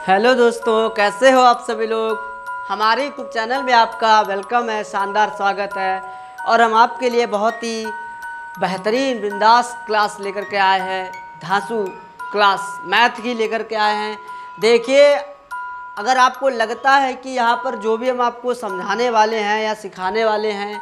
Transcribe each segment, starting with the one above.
Hello दोस्तों, कैसे हो आप सभी लोग। हमारे यूट्यूब चैनल में आपका वेलकम है, शानदार स्वागत है। और हम आपके लिए बहुत ही बेहतरीन बिंदास क्लास लेकर के आए हैं। धांसू क्लास मैथ की लेकर के आए हैं। देखिए, अगर आपको लगता है कि यहाँ पर जो भी हम आपको समझाने वाले हैं या सिखाने वाले हैं,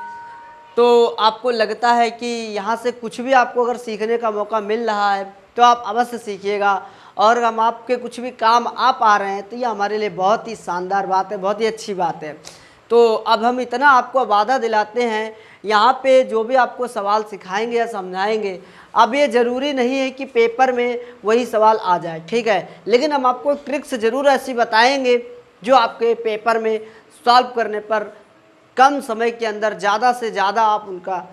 तो आपको लगता है कि यहाँ से कुछ भी आपको अगर सीखने का मौका मिल रहा है तो आप अवश्य सीखिएगा। और हम आपके कुछ भी काम आ पा रहे हैं तो ये हमारे लिए बहुत ही शानदार बात है, बहुत ही अच्छी बात है। तो अब हम इतना आपको वादा दिलाते हैं, यहाँ पे जो भी आपको सवाल सिखाएंगे या समझाएंगे, अब ये ज़रूरी नहीं है कि पेपर में वही सवाल आ जाए, ठीक है। लेकिन हम आपको ट्रिक्स ज़रूर ऐसी बताएंगे जो आपके पेपर में सॉल्व करने पर कम समय के अंदर ज़्यादा से ज़्यादा आप उनका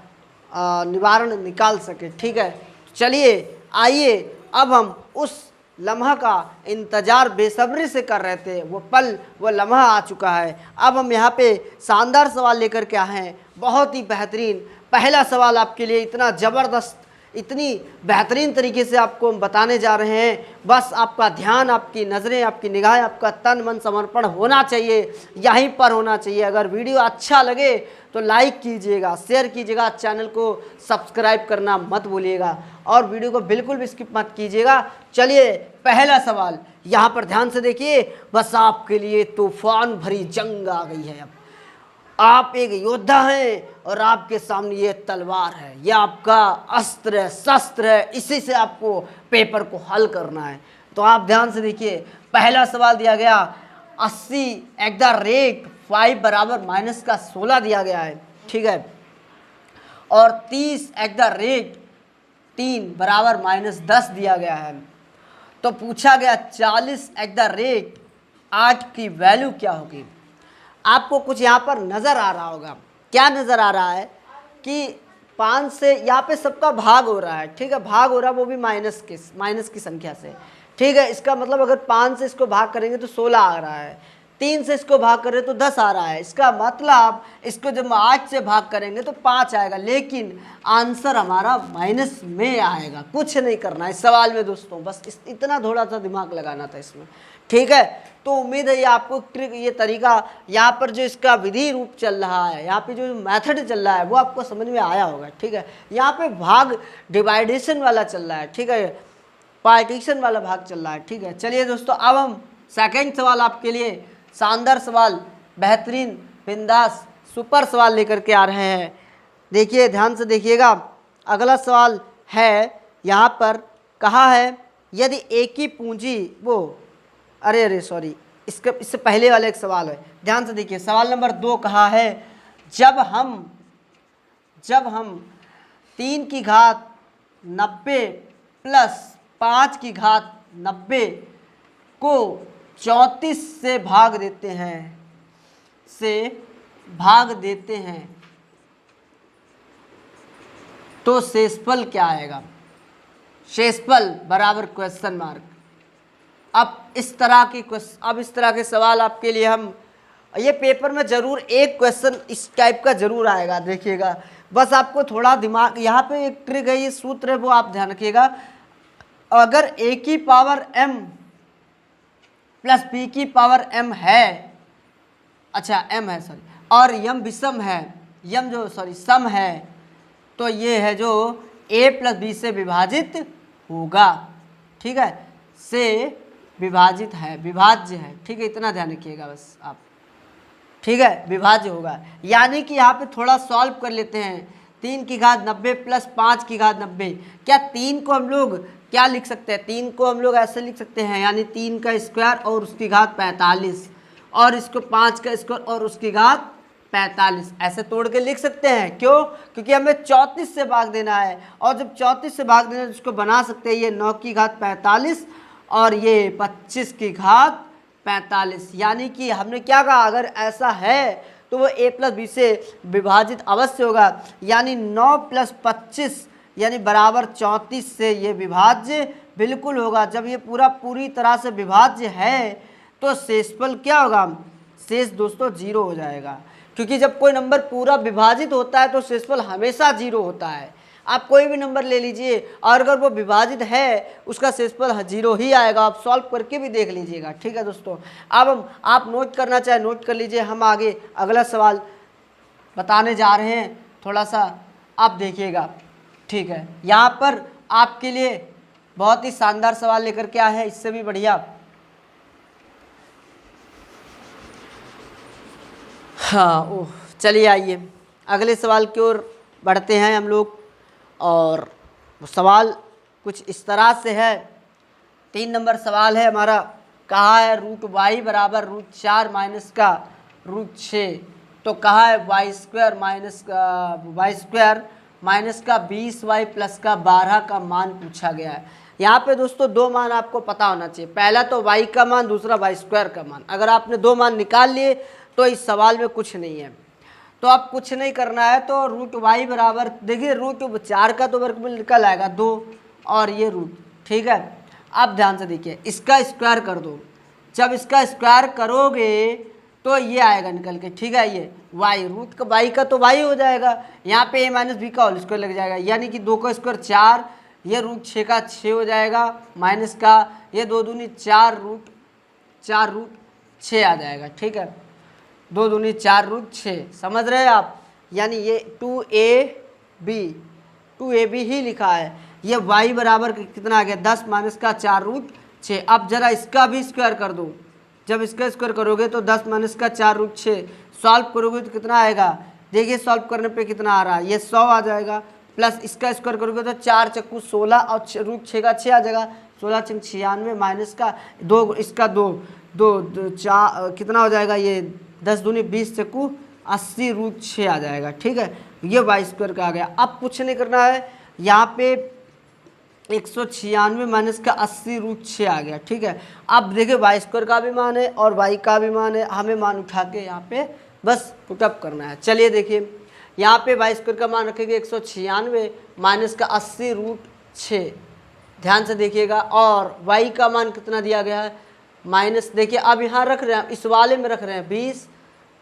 निवारण निकाल सके, ठीक है। चलिए आइए, अब हम उस लम्हा का इंतज़ार बेसब्री से कर रहे थे, वो पल वो लम्हा आ चुका है। अब हम यहाँ पे शानदार सवाल लेकर के आए हैं, बहुत ही बेहतरीन। पहला सवाल आपके लिए इतना ज़बरदस्त, इतनी बेहतरीन तरीके से आपको हम बताने जा रहे हैं। बस आपका ध्यान, आपकी नज़रें, आपकी निगाहें, आपका तन मन समर्पण होना चाहिए, यहीं पर होना चाहिए। अगर वीडियो अच्छा लगे तो लाइक कीजिएगा, शेयर कीजिएगा, चैनल को सब्सक्राइब करना मत भूलिएगा और वीडियो को बिल्कुल भी स्किप मत कीजिएगा। चलिए पहला सवाल यहाँ पर ध्यान से देखिए। बस आपके लिए तूफान भरी जंग आ गई है। अब आप एक योद्धा हैं और आपके सामने ये तलवार है, ये आपका अस्त्र है, शस्त्र है, इसी से आपको पेपर को हल करना है। तो आप ध्यान से देखिए, पहला सवाल दिया गया 80 एट द रेट 5 बराबर माइनस का 16 दिया गया है, ठीक है। और 30 एट द रेट 3 बराबर माइनस 10 दिया गया है। तो पूछा गया 40 एट द रेट 8 की वैल्यू क्या होगी। आपको कुछ यहाँ पर नज़र आ रहा होगा, क्या नज़र आ रहा है कि 5 से यहाँ पे सबका भाग हो रहा है, ठीक है। भाग हो रहा है वो भी माइनस की संख्या से, ठीक है। इसका मतलब अगर 5 से इसको भाग करेंगे तो 16 आ रहा है, 3 से इसको भाग करें तो 10 आ रहा है। इसका मतलब इसको जब 8 से भाग करेंगे तो 5 आएगा, लेकिन आंसर हमारा माइनस में आएगा। कुछ नहीं करना है इस सवाल में दोस्तों, बस इतना थोड़ा सा दिमाग लगाना था इसमें, ठीक है। तो उम्मीद है ये आपको ट्रिक, ये तरीका, यहाँ पर जो इसका विधि रूप चल रहा है, यहाँ पे जो मेथड चल रहा है वो आपको समझ में आया होगा, ठीक है। यहाँ पे भाग डिवाइडेशन वाला चल रहा है, ठीक है, पार्टीशन वाला भाग चल रहा है, ठीक है। चलिए दोस्तों, अब हम सेकंड सवाल आपके लिए शानदार सवाल, बेहतरीन बिंदास सुपर सवाल लेकर के आ रहे हैं। देखिए ध्यान से देखिएगा। अगला सवाल है, यहाँ पर कहा है यदि एक ही पूंजी वो अरे सॉरी, इससे पहले वाला एक सवाल है, ध्यान से देखिए। सवाल नंबर 2 कहा है जब हम 3 की घात 90 प्लस 5 की घात 90 को 34 से भाग देते हैं तो शेषफल क्या आएगा। शेषफल बराबर क्वेश्चन मार्क। अब इस तरह के सवाल आपके लिए हम, ये पेपर में ज़रूर एक क्वेश्चन इस टाइप का ज़रूर आएगा, देखिएगा। बस आपको थोड़ा दिमाग, यहाँ पे एक ट्रिक है, ये सूत्र है वो आप ध्यान रखिएगा। अगर a की पावर m प्लस b की पावर m है, अच्छा m है सॉरी, और यम विषम है, सम है, तो ये है जो a प्लस b से विभाजित होगा, ठीक है, से विभाजित है, विभाज्य है, ठीक है। इतना ध्यान रखिएगा बस आप, ठीक है, विभाज्य होगा। यानी कि यहाँ पे थोड़ा सॉल्व कर लेते हैं। 3 की घात 90 प्लस 5 की घात 90, क्या 3 को हम लोग क्या लिख सकते हैं, 3 को हम लोग ऐसे लिख सकते हैं, यानी 3 का स्क्वायर और उसकी घात 45, और इसको 5 का स्क्वायर और उसकी घात 45, ऐसे तोड़ के लिख सकते हैं। क्यों? क्योंकि हमें 34 से भाग देना है, और जब 34 से भाग देना है तो उसको बना सकते हैं, ये 9 की घात 45 और ये 25 की घात 45। यानी कि हमने क्या कहा, अगर ऐसा है तो वो a प्लस बी से विभाजित अवश्य होगा, यानी 9 प्लस 25 यानी बराबर 34 से ये विभाज्य बिल्कुल होगा। जब ये पूरी तरह से विभाज्य है तो शेषफल क्या होगा, शेष दोस्तों 0 हो जाएगा, क्योंकि जब कोई नंबर पूरा विभाजित होता है तो शेषफल हमेशा 0 होता है। आप कोई भी नंबर ले लीजिए और अगर वो विभाजित है उसका शेषफल 0 ही आएगा। आप सॉल्व करके भी देख लीजिएगा। ठीक है दोस्तों, अब हम आप नोट करना चाहे नोट कर लीजिए। हम आगे अगला सवाल बताने जा रहे हैं, थोड़ा सा आप देखिएगा। ठीक है, यहाँ पर आपके लिए बहुत ही शानदार सवाल लेकर के आए हैं, इससे भी बढ़िया। हाँ ओह, चलिए आइए अगले सवाल की ओर बढ़ते हैं हम लोग। और सवाल कुछ इस तरह से है, 3 नंबर सवाल है हमारा। कहा है रूट वाई बराबर रूट 4 माइनस का रूट 6। तो कहा है वाई स्क्वायर माइनस का 20y प्लस का 12 का मान पूछा गया है। यहाँ पे दोस्तों 2 मान आपको पता होना चाहिए, पहला तो y का मान, दूसरा वाई स्क्वायर का मान। अगर आपने 2 मान निकाल लिए तो इस सवाल में कुछ नहीं है। तो आप कुछ नहीं करना है, तो रूट वाई बराबर देखिए रूट 4 का तो वर्गमूल निकल आएगा 2 और ये रूट। ठीक है, अब ध्यान से देखिए, इसका स्क्वायर कर दो। जब इसका स्क्वायर करोगे तो ये आएगा निकल के। ठीक है, ये वाई रूट का वाई का तो वाई हो जाएगा, यहाँ पे a माइनस बी का होल स्क्वायर लग जाएगा, यानी कि 2 का स्क्वायर 4, ये रूट 6 का 6 हो जाएगा, माइनस का ये 2 दूनी 4 रूट 6 आ जाएगा। ठीक है, 2 दूनी 4 रूट 6, समझ रहे हैं आप। यानी ये 2ab ही लिखा है। ये y बराबर कितना आ गया 10 माइनस का 4 रूट 6। अब जरा इसका भी स्क्वायर कर दो। जब इसका स्क्वायर करोगे तो 10 माइनस का 4 रूट 6, सॉल्व करोगे तो कितना आएगा, देखिए सॉल्व करने पे कितना आ रहा है, ये 100 आ जाएगा। प्लस इसका स्क्वायर करोगे तो 4 चक्कू 16 और रूट 6 का 6 आ जाएगा, 16 6 96 माइनस का 2, इसका 2 4 कितना हो जाएगा, ये 10 दूनी 20 चक्कू 80 रूट 6 आ जाएगा। ठीक है, ये वाई स्क्वायर का आ गया। अब कुछ नहीं करना है, यहाँ पे 196 माइनस का 80 रूट 6 आ गया। ठीक है, अब देखिए वाई स्क्वायर का भी मान है और वाई का भी मान है, हमें मान उठा के यहाँ पे बस पुटअप करना है। चलिए देखिए, यहाँ पे वाई स्क्वायर का मान रखेंगे 196 माइनस का 80 रूट 6, ध्यान से देखिएगा। और वाई का मान कितना दिया गया है माइनस, देखिए अब यहाँ रख रहे हैं, इस वाले में रख रहे हैं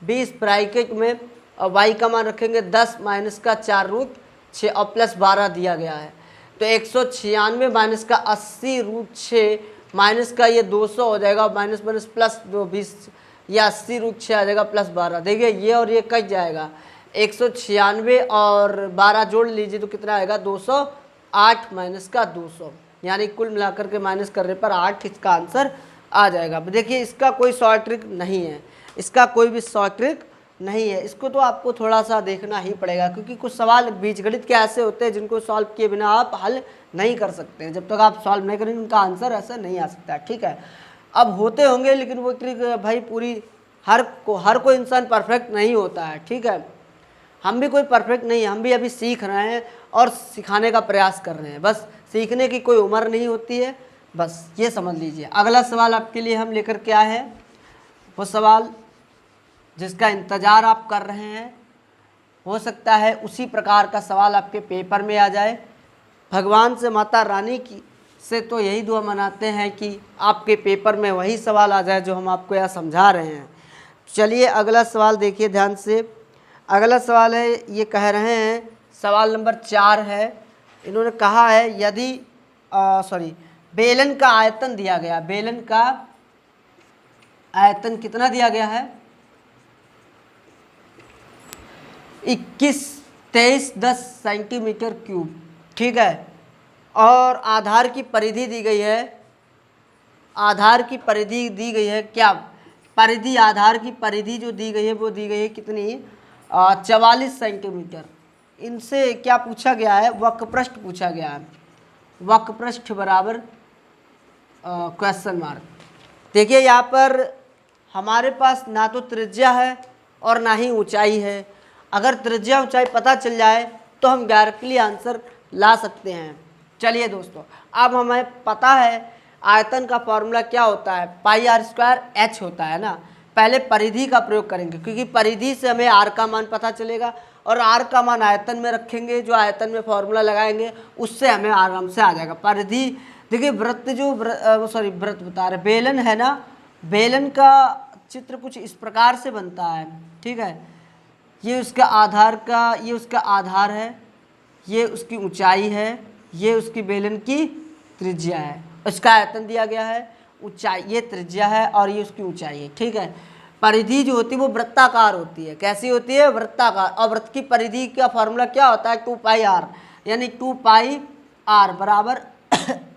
20 ब्रैकेट में, और वाई का मान रखेंगे 10 माइनस का 4 रूट 6 और प्लस 12 दिया गया है। तो 196 माइनस का 80 रूट 6 माइनस का ये 200 हो जाएगा, माइनस माइनस प्लस 20, ये 80 रूट 6 आ जाएगा प्लस 12। देखिए ये और ये कट जाएगा, 196 और 12 जोड़ लीजिए तो कितना आएगा 208 माइनस का 200, यानी कुल मिलाकर के माइनस करने पर 8 इसका आंसर आ जाएगा। देखिए इसका कोई शॉर्ट ट्रिक नहीं है, इसका कोई भी शॉर्ट ट्रिक नहीं है, इसको तो आपको थोड़ा सा देखना ही पड़ेगा, क्योंकि कुछ सवाल बीजगणित के ऐसे होते हैं जिनको सॉल्व किए बिना आप हल नहीं कर सकते हैं। जब तक आप सॉल्व नहीं करेंगे उनका आंसर ऐसा नहीं आ सकता। ठीक है, अब होते होंगे, लेकिन वो ट्रिक भाई पूरी हर कोई इंसान परफेक्ट नहीं होता है। ठीक है, हम भी कोई परफेक्ट नहीं है, हम भी अभी सीख रहे हैं और सिखाने का प्रयास कर रहे हैं। बस सीखने की कोई उम्र नहीं होती है, बस ये समझ लीजिए। अगला सवाल आपके लिए हम लेकर के आए हैं, वो सवाल जिसका इंतज़ार आप कर रहे हैं, हो सकता है उसी प्रकार का सवाल आपके पेपर में आ जाए। भगवान से, माता रानी की से तो यही दुआ मनाते हैं कि आपके पेपर में वही सवाल आ जाए जो हम आपको यहाँ समझा रहे हैं। चलिए अगला सवाल देखिए ध्यान से। अगला सवाल है, ये कह रहे हैं, सवाल नंबर 4 है। इन्होंने कहा है यदि बेलन का आयतन दिया गया, बेलन का आयतन कितना दिया गया है 21-23-10 सेंटीमीटर क्यूब। ठीक है, और आधार की परिधि दी गई है, आधार की परिधि दी गई है क्या, परिधि आधार की परिधि जो दी गई है वो दी गई है कितनी 44 सेंटीमीटर। इनसे क्या पूछा गया है, वक्रपृष्ठ पूछा गया है, वक्रपृष्ठ बराबर क्वेश्चन मार्क। देखिए यहाँ पर हमारे पास ना तो त्रिज्या है और ना ही ऊंचाई है। अगर त्रिज्या ऊंचाई पता चल जाए तो हम डायरेक्टली आंसर ला सकते हैं। चलिए दोस्तों, अब हमें पता है आयतन का फॉर्मूला क्या होता है, पाई आर स्क्वायर एच होता है ना। पहले परिधि का प्रयोग करेंगे, क्योंकि परिधि से हमें आर का मान पता चलेगा, और आर का मान आयतन में रखेंगे, जो आयतन में फॉर्मूला लगाएंगे उससे हमें आराम से आ जाएगा। परिधि देखिए, वृत्त जो वृत्त बता रहे, बेलन है ना, बेलन का चित्र कुछ इस प्रकार से बनता है। ठीक है, ये उसका आधार का, ये उसका आधार है, ये उसकी ऊंचाई है, ये उसकी बेलन की त्रिज्या है, उसका आयतन दिया गया है, ऊंचाई ये त्रिज्या है और ये उसकी ऊंचाई है। ठीक है। परिधि जो होती है वो वृत्ताकार होती है। कैसी होती है? वृत्ताकार। और वृत्त की परिधि का फॉर्मूला क्या होता है? 2 पाई आर, यानी 2 पाई आर बराबर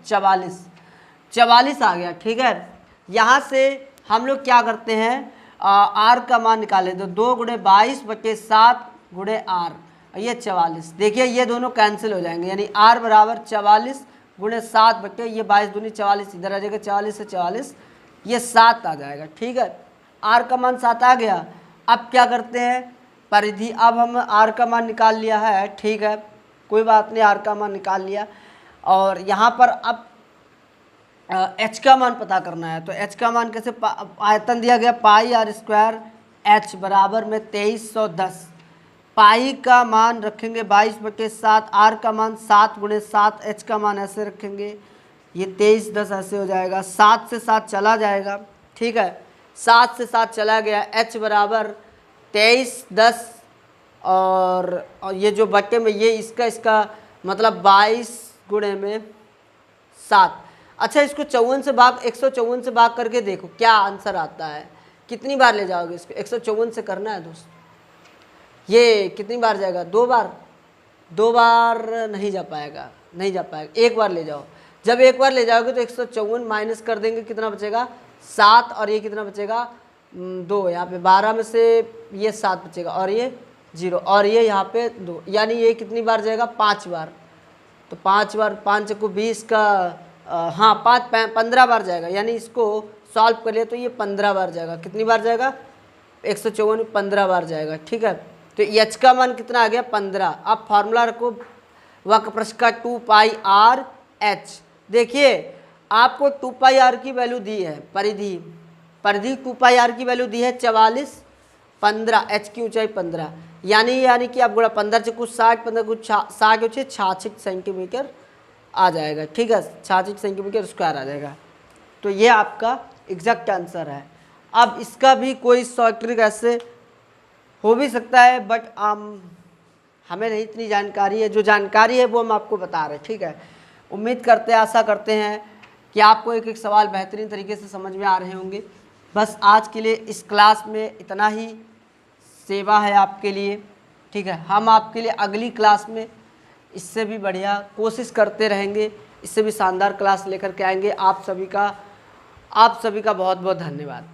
44 आ गया। ठीक है। यहाँ से हम लोग क्या करते हैं, आर का मान निकाले तो 2 × 22/7 × आर, ये 44। देखिए ये दोनों कैंसिल हो जाएंगे, यानी आर बराबर 44 × 7 बटे ये 22 दूनी 44, इधर आ जाएगा 44 से 44, ये 7 आ जाएगा। ठीक है। आर का मान 7 आ गया। अब क्या करते हैं, परिधि, अब हम आर का मान निकाल लिया है। ठीक है, कोई बात नहीं, आर का मान निकाल लिया। और यहाँ पर अब एच का मान पता करना है, तो एच का मान कैसे, आयतन दिया गया पाई आर स्क्वायर, एच बराबर में 2310। पाई का मान रखेंगे 22/7, आर का मान 7 × 7, एच का मान ऐसे रखेंगे, ये 2310 ऐसे हो जाएगा, 7 से 7 चला जाएगा। ठीक है, 7 से 7 चला गया, एच बराबर 2310 और ये जो बटे में ये इसका मतलब 22 × 7। अच्छा, इसको 154 से भाग करके देखो क्या आंसर आता है। कितनी बार ले जाओगे इसको? 154 से करना है दोस्त। ये कितनी बार जाएगा? 2 बार। 2 बार नहीं जा पाएगा, नहीं जा पाएगा, 1 बार ले जाओ। जब 1 बार ले जाओगे तो 154 माइनस कर देंगे, कितना बचेगा? 7, और ये कितना बचेगा? 2। यहाँ पे 12 में से ये 7 बचेगा और ये 0, और ये यहाँ पे 2, यानी ये कितनी बार जाएगा? 5 बार। तो 5 बार, 5 को 20 का, हाँ 15 बार जाएगा, यानी इसको सॉल्व कर लिया तो ये 15 बार जाएगा। कितनी बार जाएगा? 154 15 बार जाएगा। ठीक है, तो एच का मान कितना आ गया? 15। अब फार्मूला रखो वक्र प्रश्न का 2 पाई आर एच। देखिए आपको 2 पाई आर की वैल्यू दी है, परिधि 2 पाई आर की वैल्यू दी है 44, 15, एच की ऊंचाई 15, यानी कि आप गुणा 15 से कुछ 60, 15 कुछ 60 होचे 66 सेंटीमीटर आ जाएगा। ठीक है, 66 सेंटीमीटर स्क्वायर आ जाएगा। तो ये आपका एग्जैक्ट आंसर है। अब इसका भी कोई शॉर्ट ट्रिक ऐसे हो भी सकता है, बट हमें नहीं इतनी जानकारी है, जो जानकारी है वो हम आपको बता रहे हैं। ठीक है, उम्मीद करते हैं, आशा करते हैं कि आपको एक एक सवाल बेहतरीन तरीके से समझ में आ रहे होंगे। बस आज के लिए इस क्लास में इतना ही सेवा है आपके लिए। ठीक है, हम आपके लिए अगली क्लास में इससे भी बढ़िया कोशिश करते रहेंगे, इससे भी शानदार क्लास लेकर के आएंगे। आप सभी का बहुत बहुत धन्यवाद।